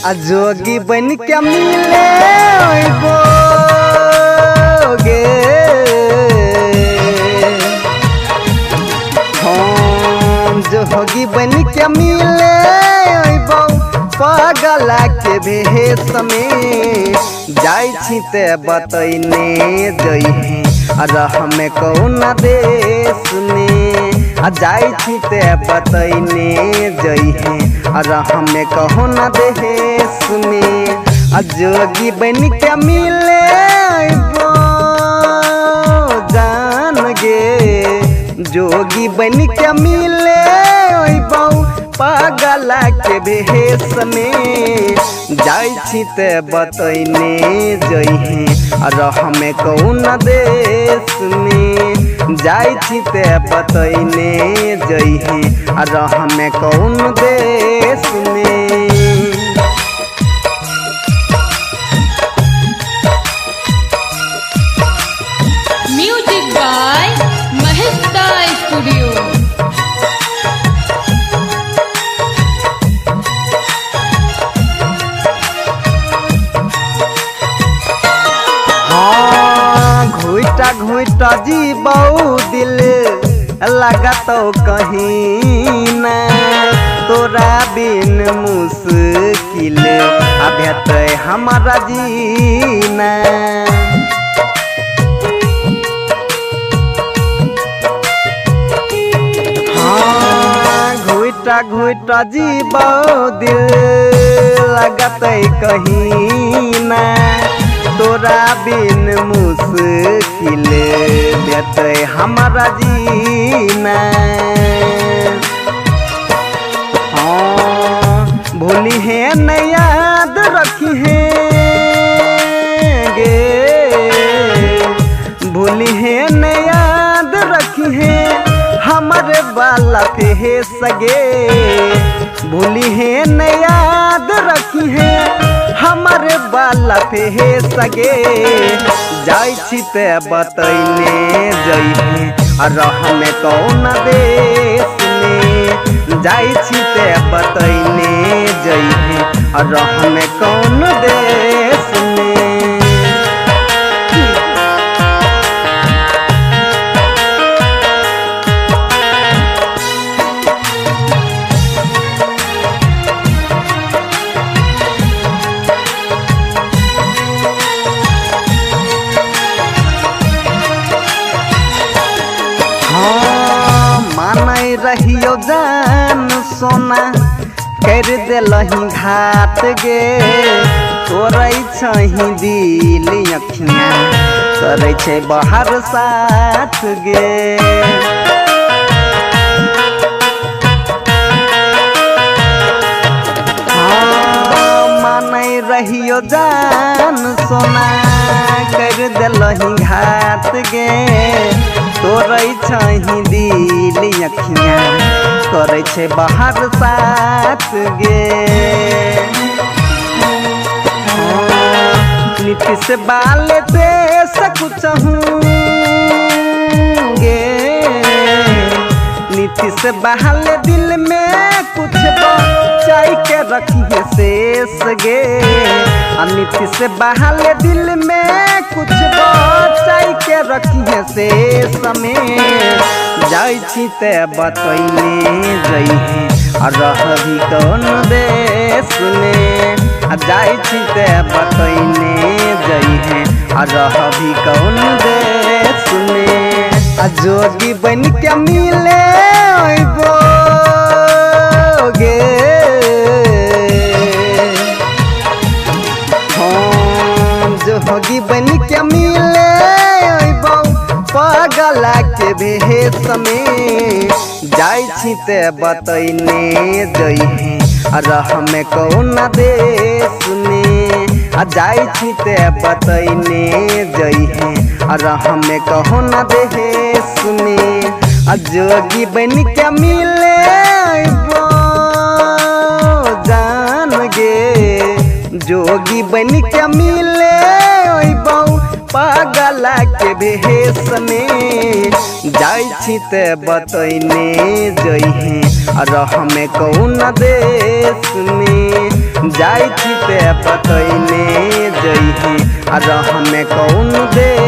जोगी बन के मिले गे जोगी बन के मिले पगला के भेष में जाई छी ते बतैने जइहे हमें कौन देश में जाई छी ते बतैने जइहे हमें कौन देश में जोगी बन के मिले जान गे जोगी बन के मिले पगला के भेष में जाई छी ते बतैने जइहे हमें कौन देश में जाई छी ते बतैने जइहे हमें कौन देश में। Music by Maheshda studio. घुटा घुटा जीबऊ दिल लगा तो कहीं ना तोरा बिन मुश्किल अभ्यत हमारा जीना। घुटा घुटा जीबऊ दिल लगत कहीं ना तोरा बिन मुश्किल व्यत हमारा जीना। भूली है न याद रखी है गे भूली है न याद रखी है हमारे वाला थे सगे भूली है न याद रखी है हमारे वाला थे सगे जाई छी ते बतैने जइहे हमें कौन देश में जाई छी ते बतैने जइहे हमें कौन देश में। मानै रहियो जान सोना कर देलही घाट गे तोरै छही दिल अखियाँ करै छै बाहर साथ गे। मानै रहियो जान सोना कर देलही घाट गे तोरै छही दिल अखियाँ करै छै बाहर साथ गे। नीतीश बाले दे सकुचहूँ गे नीतीश बहाले दिल में कुछ बचाई के रखिए शेष गे नीतीश बहाले दिल में कुछ बचाई के रखिए शेष में जाई छी ते बतैने जइहे रहबी कौन देश में जाई छी ते बतैने जइहे रहबी कौन देश में। जोगी बन के मिले गे जोगी बन के मिले पगला के भेष में जाई छी ते बतैने जइहे हमें कौन देश में जाई छी ते बतैने जइहे हमें कौन देश में। जोगी बन के मिले जान गे जोगी बन के मिले पगला के भेष में जा जाई छी ते बतैने जइहे रह में कौन देश में जाई छी ते बतैने जइहे रह में कौन देश